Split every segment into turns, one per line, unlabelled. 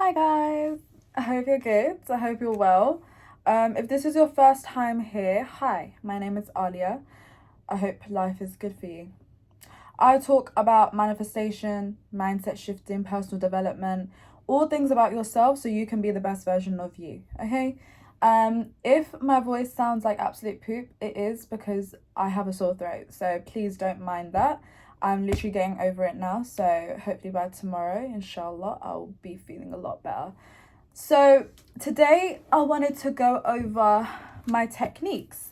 Hi guys, I hope you're good. I hope you're well. If this is your first time here, hi, my name is Aaliyah. I hope life is good for you. I talk about manifestation, mindset shifting, personal development, all things about yourself so you can be the best version of you. Okay? If my voice sounds like absolute poop, it is because I have a sore throat. So please don't mind that. I'm literally getting over it now. So hopefully by tomorrow, inshallah, I'll be feeling a lot better. So today I wanted to go over my techniques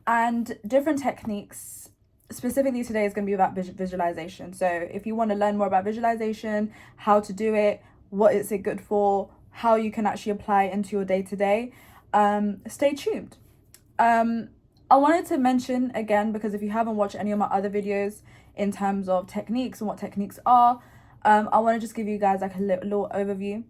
and different techniques. Specifically today is going to be about visualization. So if you want to learn more about visualization, how to do it, what is it good for, how you can actually apply it into your day-to-day, stay tuned. I wanted to mention again, because if you haven't watched any of my other videos in terms of techniques and what techniques are, I want to just give you guys like a little overview.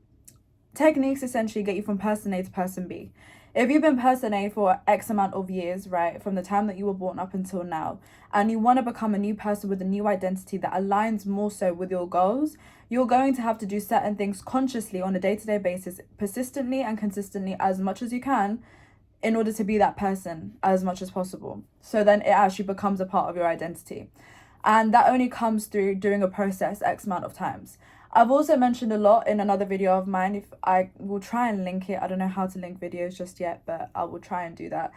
Techniques essentially get you from person A to person B. If you've been person A for X amount of years, right, from the time that you were born up until now, and you want to become a new person with a new identity that aligns more so with your goals, you're going to have to do certain things consciously on a day-to-day basis, persistently and consistently as much as you can, in order to be that person as much as possible. So then it actually becomes a part of your identity. And that only comes through doing a process X amount of times. I've also mentioned a lot in another video of mine. If I will try and link it. I don't know how to link videos just yet, but I will try and do that.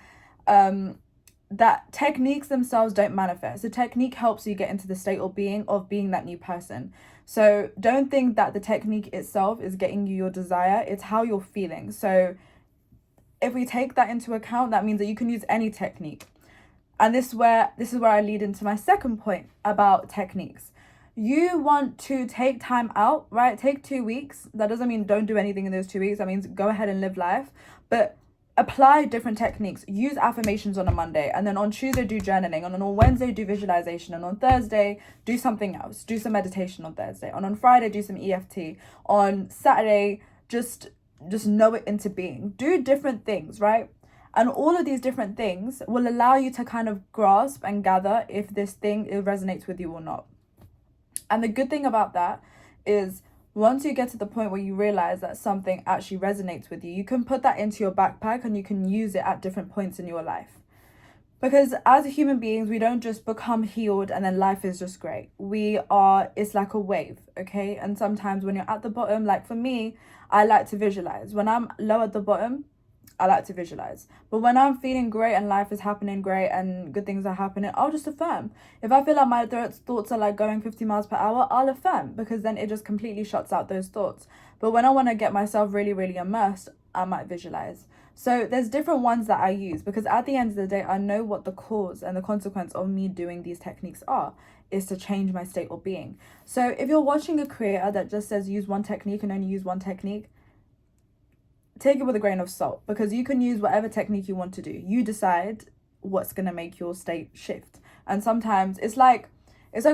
That techniques themselves don't manifest. The technique helps you get into the state of being that new person. So don't think that the technique itself is getting you your desire. It's how you're feeling. So if we take that into account, that means that you can use any technique. And this is where I lead into my second point about techniques. You want to take time out, right? Take 2 weeks. That doesn't mean don't do anything in those 2 weeks. That means go ahead and live life. But apply different techniques. Use affirmations on a Monday. And then on Tuesday, do journaling. And then on Wednesday, do visualization. And on Thursday, do something else. Do some meditation on Thursday. And on Friday, do some EFT. On Saturday, just know it into being. Do different things, right? And all of these different things will allow you to kind of grasp and gather if this thing it resonates with you or not. And the good thing about that is once you get to the point where you realize that something actually resonates with you, you can put that into your backpack and you can use it at different points in your life. Because as human beings, we don't just become healed and then life is just great. It's like a wave, okay? And sometimes when you're at the bottom, like for me, I like to visualize. When I'm low at the bottom, I like to visualize. But when I'm feeling great and life is happening great and good things are happening, I'll just affirm. If I feel like my thoughts are like going 50 miles per hour, I'll affirm, because then it just completely shuts out those thoughts. But when I want to get myself really, really immersed, I might visualize. So there's different ones that I use, because at the end of the day, I know what the cause and the consequence of me doing these techniques is to change my state of being. So if you're watching a creator that just says use one technique and only use one technique, take it with a grain of salt, because you can use whatever technique you want to do. You decide what's going to make your state shift. And sometimes it's like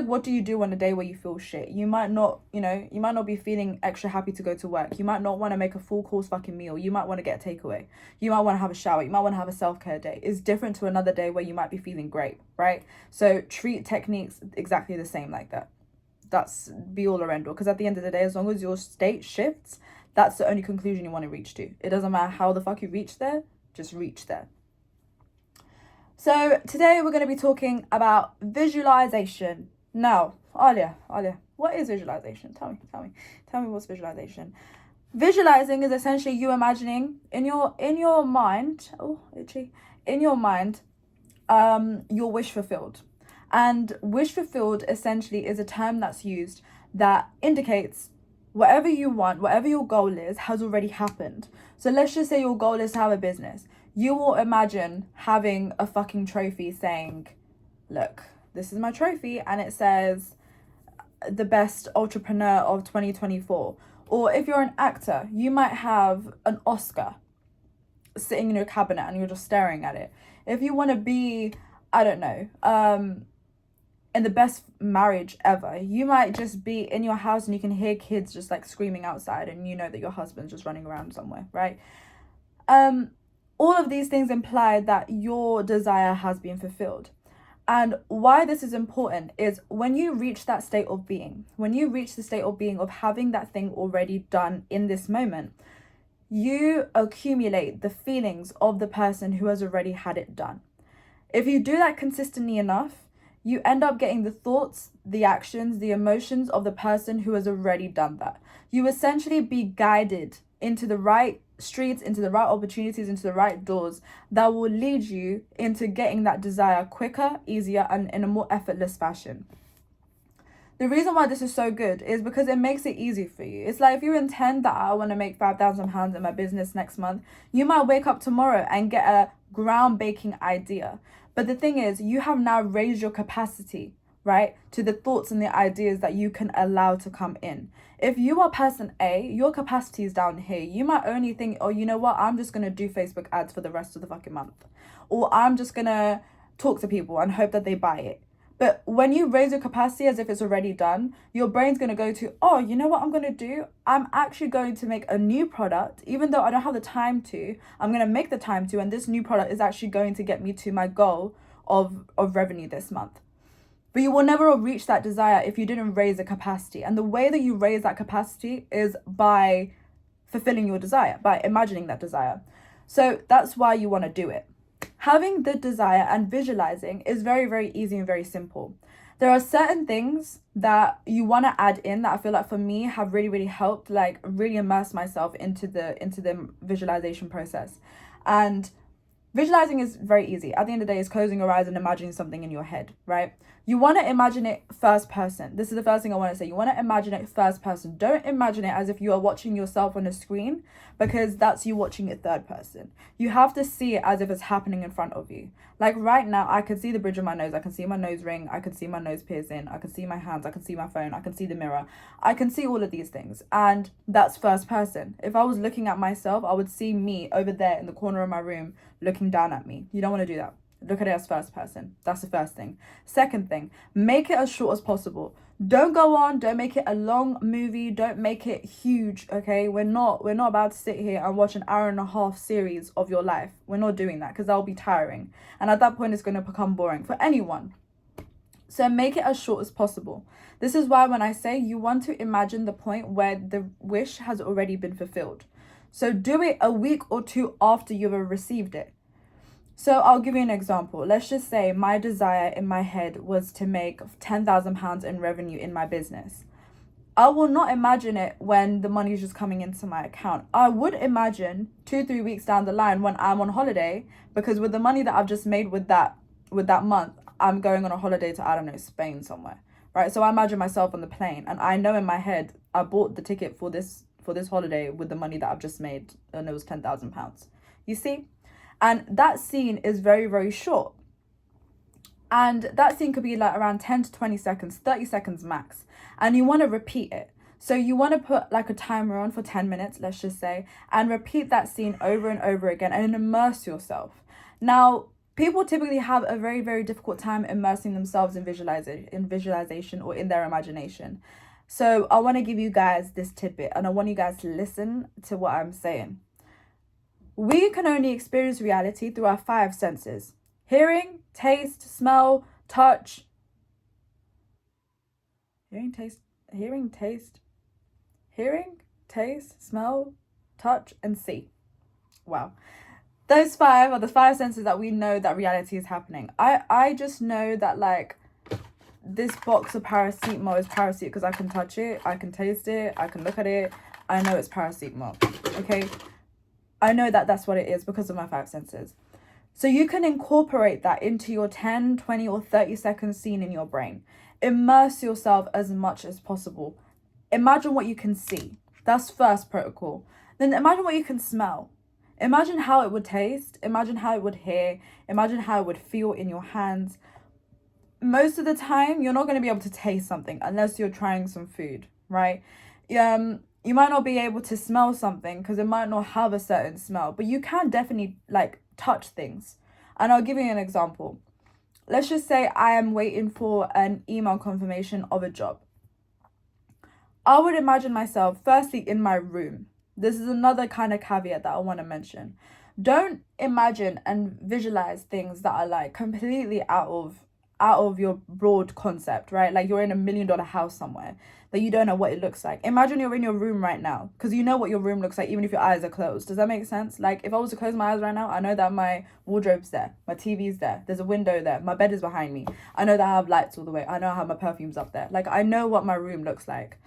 what do you do on a day where you feel shit? You might not be feeling extra happy to go to work. You might not want to make a full course fucking meal. You might want to get a takeaway. You might want to have a shower. You might want to have a self-care day. It's different to another day where you might be feeling great, right? So treat techniques exactly the same like that. That's be all or end all, because at the end of the day, as long as your state shifts, that's the only conclusion you want to reach to. It doesn't matter how the fuck you reach there, just reach there. So today we're going to be talking about visualization. Now, Aaliyah, what is visualization? Tell me what's visualization. Visualizing is essentially you imagining in your mind, your wish fulfilled. And wish fulfilled essentially is a term that's used that indicates whatever you want, whatever your goal is, has already happened. So let's just say your goal is to have a business. You will imagine having a fucking trophy saying, look, this is my trophy, and it says the best entrepreneur of 2024. Or if you're an actor, you might have an Oscar sitting in your cabinet and you're just staring at it. If you want to be, I don't know, in the best marriage ever, you might just be in your house and you can hear kids just like screaming outside, and you know that your husband's just running around somewhere, right? All of these things imply that your desire has been fulfilled. And why this is important is when you reach that state of being, when you reach the state of being of having that thing already done in this moment, you accumulate the feelings of the person who has already had it done. If you do that consistently enough, you end up getting the thoughts, the actions, the emotions of the person who has already done that. You essentially be guided into the right streets, into the right opportunities, into the right doors that will lead you into getting that desire quicker, easier, and in a more effortless fashion. The reason why this is so good is because it makes it easy for you. It's like if you intend that I want to make £5,000 in my business next month, you might wake up tomorrow and get a groundbreaking idea. But the thing is, you have now raised your capacity, right, to the thoughts and the ideas that you can allow to come in. If you are person A, your capacity is down here. You might only think, oh, you know what, I'm just going to do Facebook ads for the rest of the fucking month. Or I'm just going to talk to people and hope that they buy it. But when you raise your capacity as if it's already done, your brain's going to go to, oh, you know what I'm going to do? I'm actually going to make a new product, even though I don't have the time to. I'm going to make the time to, and this new product is actually going to get me to my goal of revenue this month. But you will never reach that desire if you didn't raise the capacity. And the way that you raise that capacity is by fulfilling your desire, by imagining that desire. So that's why you want to do it. Having the desire and visualizing is very, very easy and very simple. There are certain things that you want to add in that I feel like for me have really, really helped, like really immerse myself into the visualization process. And visualizing is very easy. At the end of the day, it's closing your eyes and imagining something in your head, right? You want to imagine it first person. This is the first thing I want to say. You want to imagine it first person. Don't imagine it as if you are watching yourself on a screen, because that's you watching it third person. You have to see it as if it's happening in front of you. Like right now, I can see the bridge of my nose. I can see my nose ring. I can see my nose piercing. I can see my hands. I can see my phone. I can see the mirror. I can see all of these things. And that's first person. If I was looking at myself, I would see me over there in the corner of my room looking down at me. You don't want to do that. Look at it as first person. That's the first thing. Second thing, make it as short as possible. Don't go on, don't make it a long movie, don't make it huge, okay? We're not about to sit here and watch an hour and a half series of your life. We're not doing that, because that'll be tiring. And at that point, it's going to become boring for anyone. So make it as short as possible. This is why when I say you want to imagine the point where the wish has already been fulfilled. So do it a week or two after you've received it. So I'll give you an example. Let's just say my desire in my head was to make £10,000 in revenue in my business. I will not imagine it when the money is just coming into my account. I would imagine 2-3 weeks down the line when I'm on holiday, because with the money that I've just made with that month, I'm going on a holiday to, I don't know, Spain somewhere, right? So I imagine myself on the plane, and I know in my head I bought the ticket for this holiday with the money that I've just made, and it was £10,000. You see? And that scene is very, very short. And that scene could be like around 10 to 20 seconds, 30 seconds max. And you want to repeat it. So you want to put like a timer on for 10 minutes, let's just say, and repeat that scene over and over again and immerse yourself. Now, people typically have a very, very difficult time immersing themselves in visualization or in their imagination. So I want to give you guys this tidbit, and I want you guys to listen to what I'm saying. We can only experience reality through our 5 senses: hearing, taste, smell, touch. Hearing, taste, smell, touch, and see. Wow. Those 5 are the 5 senses that we know that reality is happening. I just know that, like, this box of paracetamol is paracetamol because I can touch it, I can taste it, I can look at it. I know it's paracetamol, okay? I know that that's what it is because of my 5 senses. So you can incorporate that into your 10, 20, or 30 second scene in your brain. Immerse yourself as much as possible. Imagine what you can see. That's first protocol. Then imagine what you can smell. Imagine how it would taste. Imagine how it would hear. Imagine how it would feel in your hands. Most of the time, you're not going to be able to taste something unless you're trying some food, right? You might not be able to smell something because it might not have a certain smell, but you can definitely like touch things. And I'll give you an example. Let's just say I am waiting for an email confirmation of a job. I would imagine myself firstly in my room. This is another kind of caveat that I want to mention. Don't imagine and visualize things that are like completely out out of your broad concept, right? Like you're in $1 million house somewhere that you don't know what it looks like. Imagine you're in your room right now, because you know what your room looks like even if your eyes are closed. Does that make sense? Like if I was to close my eyes right now, I know that my wardrobe's there, my TV's there, there's a window there, my bed is behind me, I know that I have lights all the way, I know I have my perfumes up there. Like I know what my room looks like.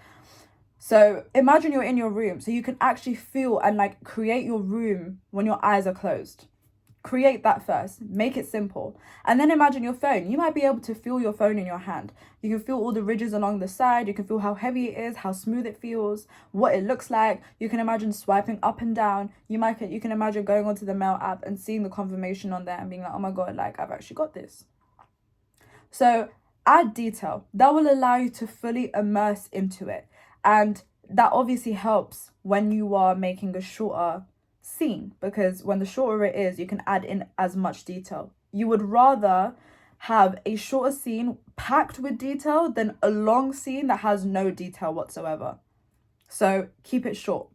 So imagine you're in your room, so you can actually feel and like create your room when your eyes are closed. Create that first, make it simple. And then imagine your phone. You might be able to feel your phone in your hand. You can feel all the ridges along the side. You can feel how heavy it is, how smooth it feels, what it looks like. You can imagine swiping up and down. You can imagine going onto the mail app and seeing the confirmation on there and being like, oh my God, like I've actually got this. So add detail. That will allow you to fully immerse into it. And that obviously helps when you are making a shorter scene, because when the shorter it is, you can add in as much detail. You would rather have a shorter scene packed with detail than a long scene that has no detail whatsoever. So keep it short.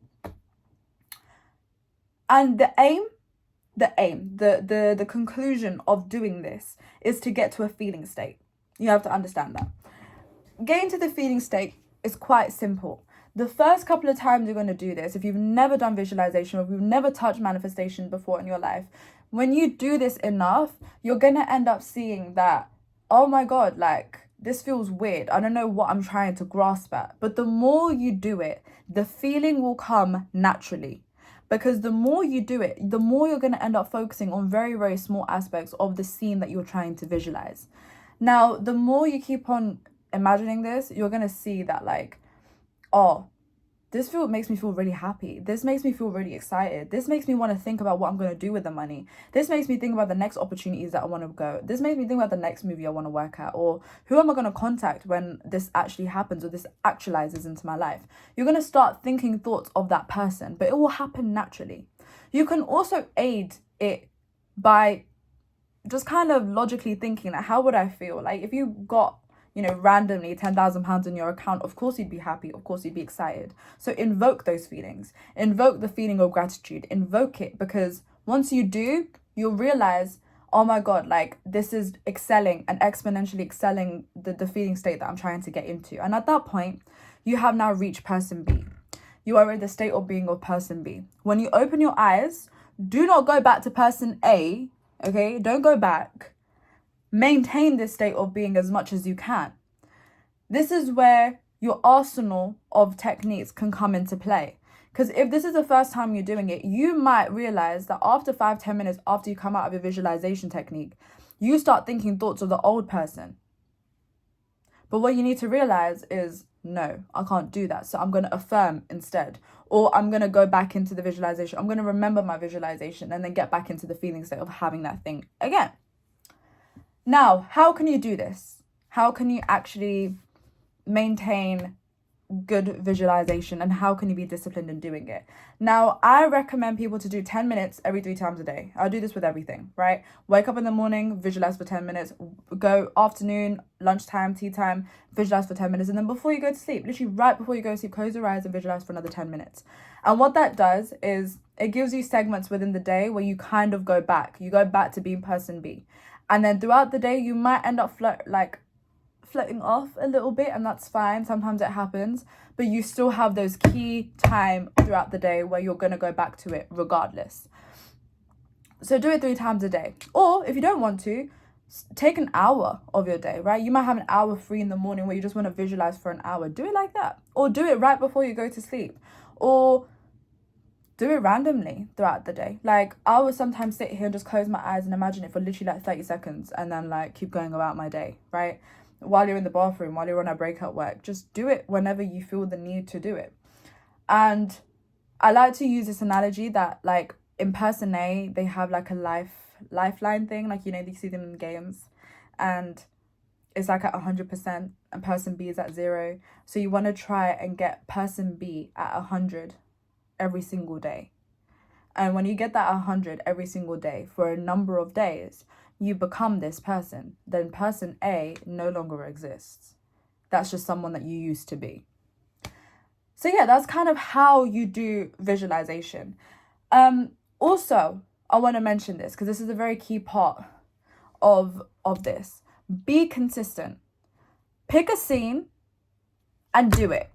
And the conclusion of doing this is to get to a feeling state. You have to understand that. Getting to the feeling state is quite simple. The first couple of times you're going to do this, if you've never done visualization or if you've never touched manifestation before in your life, when you do this enough, you're going to end up seeing that, oh my God, like this feels weird. I don't know what I'm trying to grasp at. But the more you do it, the feeling will come naturally. Because the more you do it, the more you're going to end up focusing on very, very small aspects of the scene that you're trying to visualize. Now, the more you keep on imagining this, you're going to see that like, oh, this makes me feel really happy. This makes me feel really excited. This makes me want to think about what I'm going to do with the money. This makes me think about the next opportunities that I want to go. This makes me think about the next movie I want to work at, or who am I going to contact when this actually happens or this actualizes into my life. You're going to start thinking thoughts of that person, but it will happen naturally. You can also aid it by just kind of logically thinking that how would I feel? Like if you got, randomly £10,000 in your account, of course you'd be happy, of course you'd be excited. So invoke those feelings, invoke the feeling of gratitude, invoke it, because once you do, you'll realize, oh my God, like this is excelling and exponentially excelling the feeling state that I'm trying to get into. And at that point, you have now reached person B. You are in the state of being of person B. When you open your eyes, do not go back to person A, okay? Don't go back. Maintain this state of being as much as you can. This is where your arsenal of techniques can come into play. Because if this is the first time you're doing it, you might realize that after 5-10 minutes after you come out of your visualization technique, you start thinking thoughts of the old person. But what you need to realize is, no, I can't do that. So I'm going to affirm instead. Or I'm going to go back into the visualization. I'm going to remember my visualization and then get back into the feeling state of having that thing again. Now, how can you do this? How can you actually maintain good visualization, and how can you be disciplined in doing it? Now, I recommend people to do 10 minutes every 3 times a day. I'll do this with everything, right? Wake up in the morning, visualize for 10 minutes, go afternoon, lunchtime, tea time, visualize for 10 minutes. And then before you go to sleep, literally right before you go to sleep, close your eyes and visualize for another 10 minutes. And what that does is it gives you segments within the day where you kind of go back. You go back to being person B. And then throughout the day, you might end up floating off a little bit, and that's fine. Sometimes it happens, but you still have those key time throughout the day where you're going to go back to it regardless. So do it 3 times a day. Or if you don't want to, take an hour of your day, right? You might have an hour free in the morning where you just want to visualize for an hour. Do it like that. Or do it right before you go to sleep. Or do it randomly throughout the day. Like I would sometimes sit here and just close my eyes and imagine it for literally like 30 seconds and then like keep going about my day, right? While you're in the bathroom, while you're on a break at work, just do it whenever you feel the need to do it. And I like to use this analogy that like in person A, they have like a lifeline thing, like, you see them in games, and it's like at 100% and person B is at 0. So you want to try and get person B at 100 every single day. And when you get that 100 every single day for a number of days, you become this person. Then person A no longer exists. That's just someone that you used to be. So yeah, that's kind of how you do visualization. Also, I want to mention this because this is a very key part of this. Be consistent. Pick a scene and do it.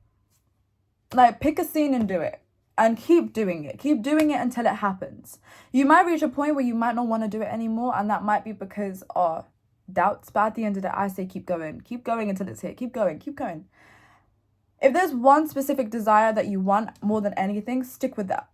Like, pick a scene and do it. And keep doing it. Keep doing it until it happens. You might reach a point where you might not want to do it anymore, and that might be because doubts. But at the end of the day, I say keep going. Keep going until it's here. Keep going. Keep going. If there's one specific desire that you want more than anything, stick with that.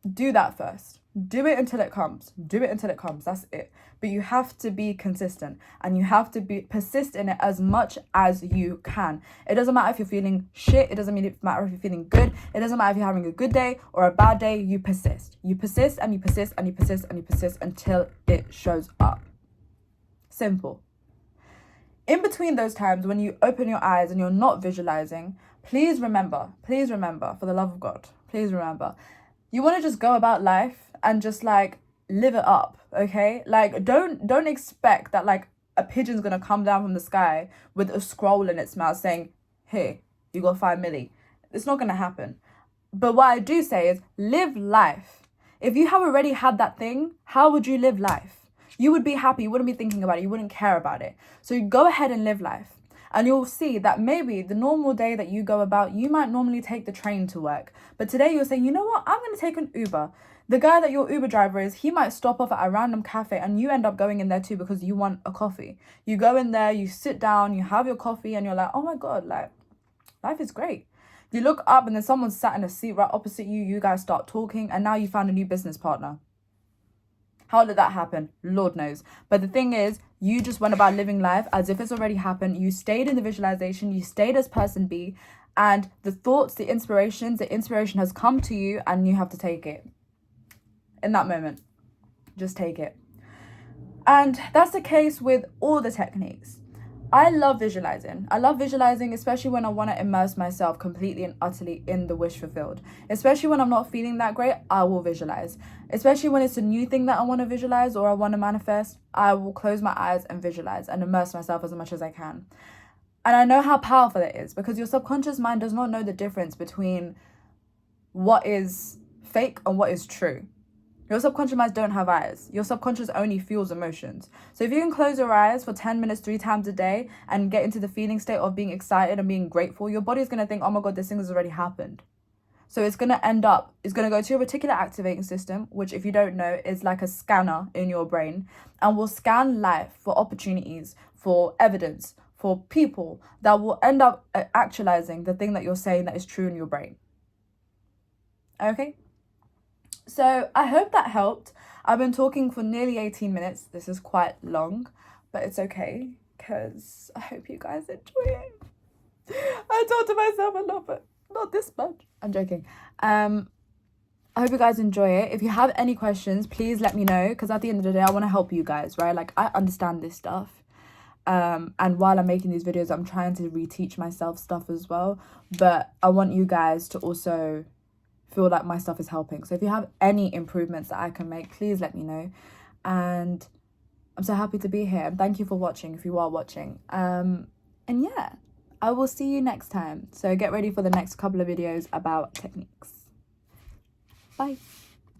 Do that first. Do it until it comes. Do it until it comes. That's it. But you have to be consistent, and you have to persist in it as much as you can. It doesn't matter if you're feeling shit. It doesn't matter if you're feeling good. It doesn't matter if you're having a good day or a bad day. You persist. You persist and you persist and you persist and you persist until it shows up. Simple. In between those times when you open your eyes and you're not visualizing, please remember, for the love of God, please remember, you want to just go about life and just like live it up, okay? Like, don't expect that like a pigeon's gonna come down from the sky with a scroll in its mouth saying, "Hey, you got 5 milli." It's not gonna happen. But what I do say is live life. If you have already had that thing, how would you live life? You would be happy. You wouldn't be thinking about it. You wouldn't care about it. So you go ahead and live life. And you'll see that maybe the normal day that you go about, you might normally take the train to work. But today you're saying, you know what? I'm going to take an Uber. The guy that your Uber driver is, he might stop off at a random cafe and you end up going in there too because you want a coffee. You go in there, you sit down, you have your coffee and you're like, oh my God, like, life is great. You look up and then someone's sat in a seat right opposite you. You guys start talking and now you found a new business partner. How did that happen? Lord knows. But the thing is, you just went about living life as if it's already happened. You stayed in the visualization. You stayed as person B. And the thoughts, the inspiration has come to you and you have to take it. In that moment, just take it. And that's the case with all the techniques. I love visualizing. I love visualizing, especially when I want to immerse myself completely and utterly in the wish fulfilled. Especially when I'm not feeling that great, I will visualize. Especially when it's a new thing that I want to visualize or I want to manifest, I will close my eyes and visualize and immerse myself as much as I can. And I know how powerful it is because your subconscious mind does not know the difference between what is fake and what is true. Your subconscious mind don't have eyes. Your subconscious only feels emotions. So if you can close your eyes for 10 minutes 3 times a day and get into the feeling state of being excited and being grateful, your body's going to think, oh my God, this thing has already happened. So it's going to go to your reticular activating system, which if you don't know is like a scanner in your brain, and will scan life for opportunities, for evidence, for people that will end up actualizing the thing that you're saying that is true in your brain. Okay? So I hope that helped. I've been talking for nearly 18 minutes. This is quite long, but it's okay because I hope you guys enjoy it. I talk to myself a lot, but not this much. I'm joking. I hope you guys enjoy it. If you have any questions, please let me know because at the end of the day, I want to help you guys, right? Like, I understand this stuff. And while I'm making these videos, I'm trying to reteach myself stuff as well. But I want you guys to also feel like my stuff is helping. So if you have any improvements that I can make, please let me know. And I'm so happy to be here. And thank you for watching if you are watching. And yeah, I will see you next time. So get ready for the next couple of videos about techniques. Bye.